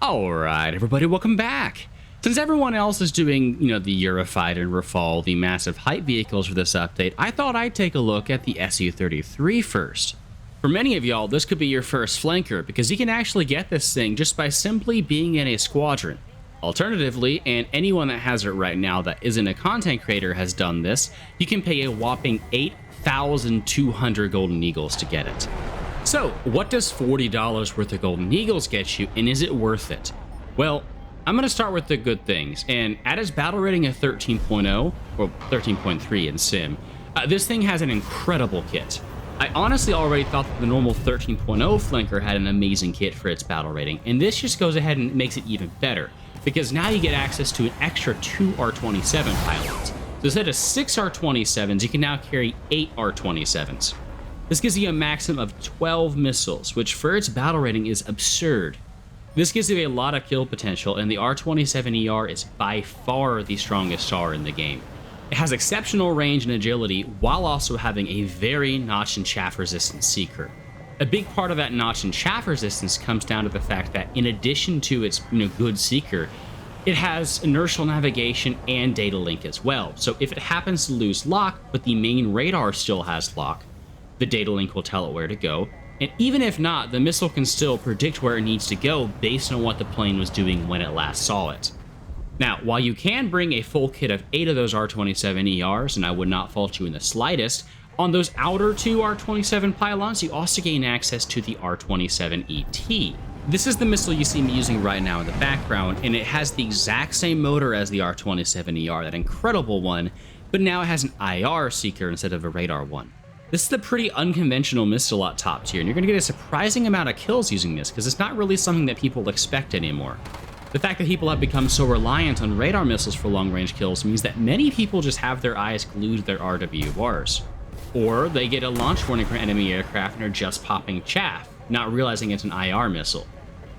Alright, everybody, welcome back. Since everyone else is doing, the Eurofighter and Rafale, the massive hype vehicles for this update, I thought I'd take a look at the Su-33 first. For many of y'all, this could be your first flanker, because you can actually get this thing just by simply being in a squadron. Alternatively, and anyone that has it right now that isn't a content creator has done this, you can pay a whopping 8,200 Golden Eagles to get it. So, what does $40 worth of Golden Eagles get you, and is it worth it? Well, I'm going to start with the good things, and at its battle rating of 13.0, or 13.3 in Sim, this thing has an incredible kit. I honestly already thought that the normal 13.0 flanker had an amazing kit for its battle rating, and this just goes ahead and makes it even better, because now you get access to an extra 2 R27 pilots. So instead of 6 R27s, you can now carry 8 R27s. This gives you a maximum of 12 missiles, which for its battle rating is absurd. This gives you a lot of kill potential, and the R27ER is by far the strongest SAR in the game. It has exceptional range and agility, while also having a very notch and chaff resistant seeker. A big part of that notch and chaff resistance comes down to the fact that in addition to its good seeker, it has inertial navigation and data link as well. So if it happens to lose lock, but the main radar still has lock, the data link will tell it where to go, and even if not, the missile can still predict where it needs to go based on what the plane was doing when it last saw it. Now, while you can bring a full kit of 8 of those R27ERs, and I would not fault you in the slightest, on those outer 2 R27 pylons, you also gain access to the R27ET. This is the missile you see me using right now in the background, and it has the exact same motor as the R27ER, that incredible one, but now it has an IR seeker instead of a radar one. This is a pretty unconventional missile at top tier, and you're going to get a surprising amount of kills using this, because it's not really something that people expect anymore. The fact that people have become so reliant on radar missiles for long-range kills means that many people just have their eyes glued to their RWRs. Or they get a launch warning from enemy aircraft and are just popping chaff, not realizing it's an IR missile.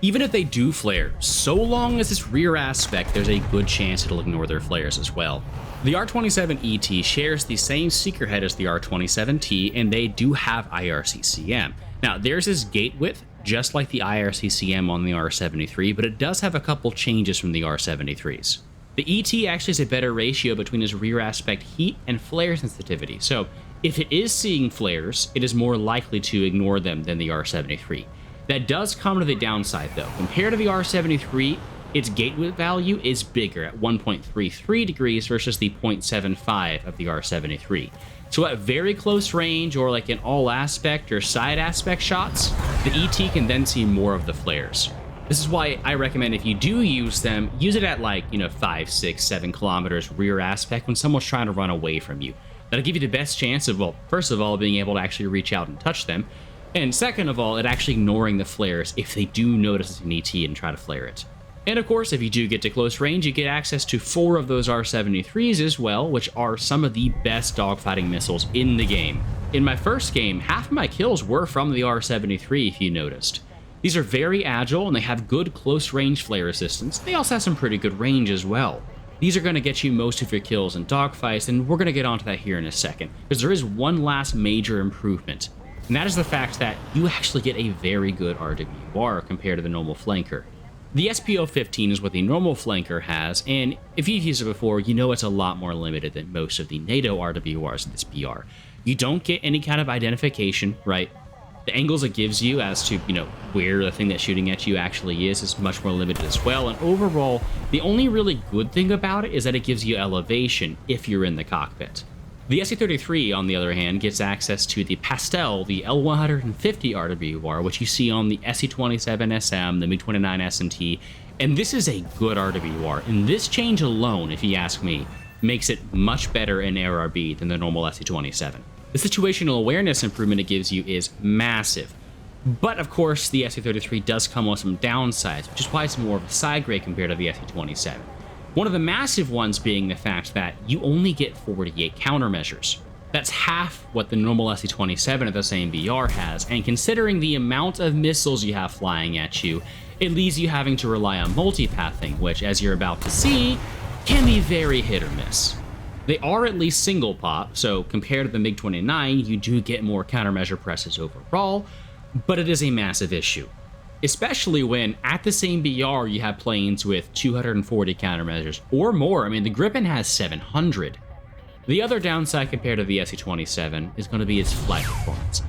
Even if they do flare, so long as it's rear aspect, there's a good chance it'll ignore their flares as well. The R27ET shares the same seeker head as the R27T, and they do have IRCCM. Now, theirs is gate width, just like the IRCCM on the R73, but it does have a couple changes from the R73's. The ET actually has a better ratio between its rear aspect heat and flare sensitivity, so if it is seeing flares, it is more likely to ignore them than the R73. That does come to the downside though. Compared to the R73, its gate width value is bigger at 1.33 degrees versus the 0.75 of the R73. So at very close range, or like in all aspect or side aspect shots, the ET can then see more of the flares. This is why I recommend if you do use them, use it at 5, 6, 7 kilometers rear aspect when someone's trying to run away from you. That'll give you the best chance of, well, first of all, being able to actually reach out and touch them, and second of all, it actually ignoring the flares if they do notice an ET and try to flare it. And of course, if you do get to close range, you get access to 4 of those R73s as well, which are some of the best dogfighting missiles in the game. In my first game, half of my kills were from the R73, if you noticed. These are very agile, and they have good close range flare resistance. They also have some pretty good range as well. These are going to get you most of your kills in dogfights, and we're going to get onto that here in a second, because there is one last major improvement, and that is the fact that you actually get a very good RWR compared to the normal flanker. The SPO-15 is what the normal flanker has, and if you've used it before, you know it's a lot more limited than most of the NATO RWRs in this BR. You don't get any kind of identification, right? The angles it gives you as to, where the thing that's shooting at you actually is much more limited as well, and overall, the only really good thing about it is that it gives you elevation if you're in the cockpit. The Su-33, on the other hand, gets access to the Pastel, the L150 RWR, which you see on the SE-27SM, the MiG-29 SMT, and this is a good RWR, and this change alone, if you ask me, makes it much better in ARB than the normal SE-27. The situational awareness improvement it gives you is massive, but of course the Su-33 does come with some downsides, which is why it's more of a side grade compared to the SE-27. One of the massive ones being the fact that you only get 48 countermeasures. That's half what the normal SE-27 of the same BR has, and considering the amount of missiles you have flying at you, it leaves you having to rely on multipathing, which, as you're about to see, can be very hit or miss. They are at least single pop, so compared to the MiG-29, you do get more countermeasure presses overall, but it is a massive issue. especially when at the same BR you have planes with 240 countermeasures or more. I mean, the Gripen has 700. The other downside compared to the SU-27 is going to be its flight performance.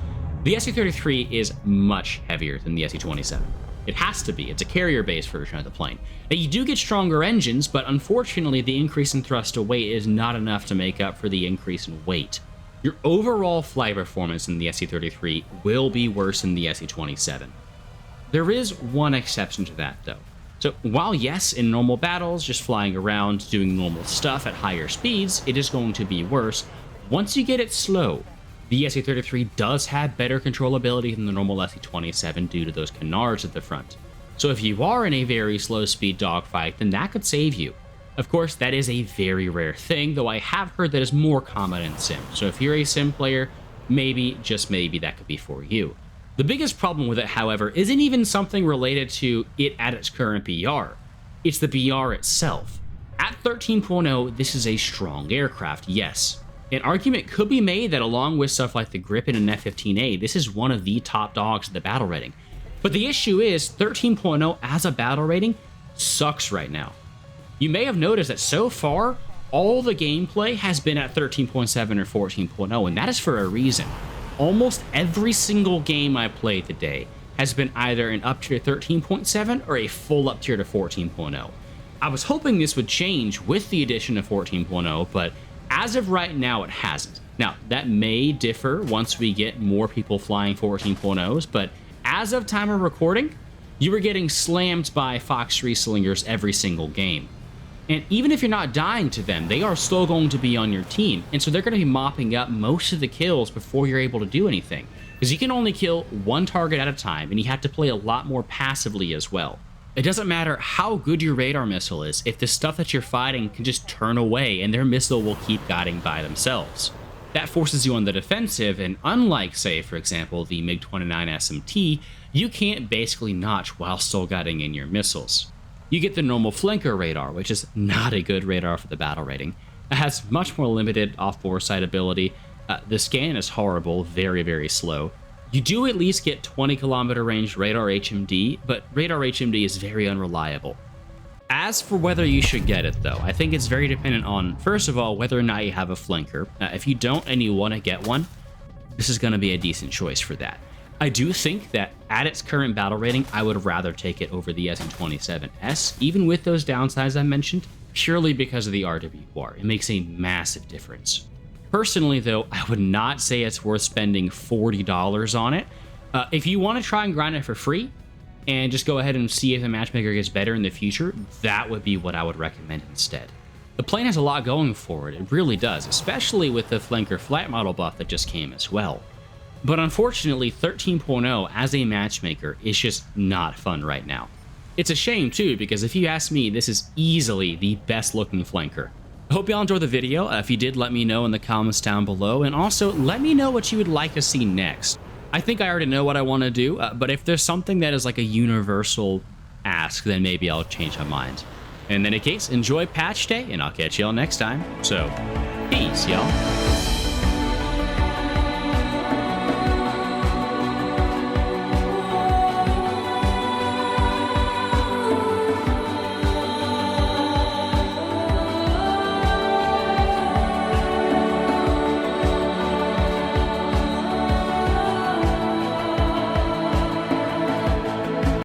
The SU-33 is much heavier than the SU-27. It has to be. It's a carrier-based version of the plane. Now, you do get stronger engines, but unfortunately, the increase in thrust to weight is not enough to make up for the increase in weight. Your overall flight performance in the SU-33 will be worse than the SU-27. There is one exception to that, though. So while yes, in normal battles, just flying around doing normal stuff at higher speeds, it is going to be worse, once you get it slow, the SU-33 does have better controllability than the normal SU-27 due to those canards at the front. So if you are in a very slow speed dogfight, then that could save you. Of course, that is a very rare thing, though I have heard that is more common in sim. So if you're a sim player, maybe, just maybe, that could be for you. The biggest problem with it, however, isn't even something related to it at its current BR. It's the BR itself. At 13.0, this is a strong aircraft, yes. An argument could be made that along with stuff like the Gripen and F-15A, this is one of the top dogs at the battle rating. But the issue is 13.0 as a battle rating sucks right now. You may have noticed that so far, all the gameplay has been at 13.7 or 14.0, and that is for a reason. Almost every single game I played today has been either an up tier 13.7 or a full up tier to 14.0. I was hoping this would change with the addition of 14.0, but as of right now, it hasn't. Now, that may differ once we get more people flying 14.0s, but as of time of recording, you were getting slammed by Fox 3 Slingers every single game. And even if you're not dying to them, they are still going to be on your team, and so they're going to be mopping up most of the kills before you're able to do anything. Because you can only kill one target at a time, and you have to play a lot more passively as well. It doesn't matter how good your radar missile is, if the stuff that you're fighting can just turn away and their missile will keep guiding by themselves. That forces you on the defensive, and unlike, say, for example, the MiG-29 SMT, you can't basically notch while still guiding in your missiles. You get the normal flanker radar, which is not a good radar for the battle rating. It has much more limited off-bore sight ability. The scan is horrible, very, very slow. You do at least get 20 kilometer range radar HMD, but radar HMD is very unreliable. As for whether you should get it, though, I think it's very dependent on, first of all, whether or not you have a flanker. If you don't and you want to get one, this is going to be a decent choice for that. I do think that at its current battle rating, I would rather take it over the SU-27S, even with those downsides I mentioned, purely because of the RWR. It makes a massive difference. Personally, though, I would not say it's worth spending $40 on it. If you want to try and grind it for free, and just go ahead and see if the matchmaker gets better in the future, that would be what I would recommend instead. The plane has a lot going for it, it really does, especially with the flanker flight model buff that just came as well. But unfortunately, 13.0 as a matchmaker is just not fun right now. It's a shame too, because if you ask me, this is easily the best looking flanker. I hope y'all enjoyed the video. If you did, let me know in the comments down below, and also let me know what you would like to see next. I think I already know what I want to do, but if there's something that is like a universal ask, then maybe I'll change my mind. And in any case, enjoy patch day, and I'll catch y'all next time. So, peace, y'all.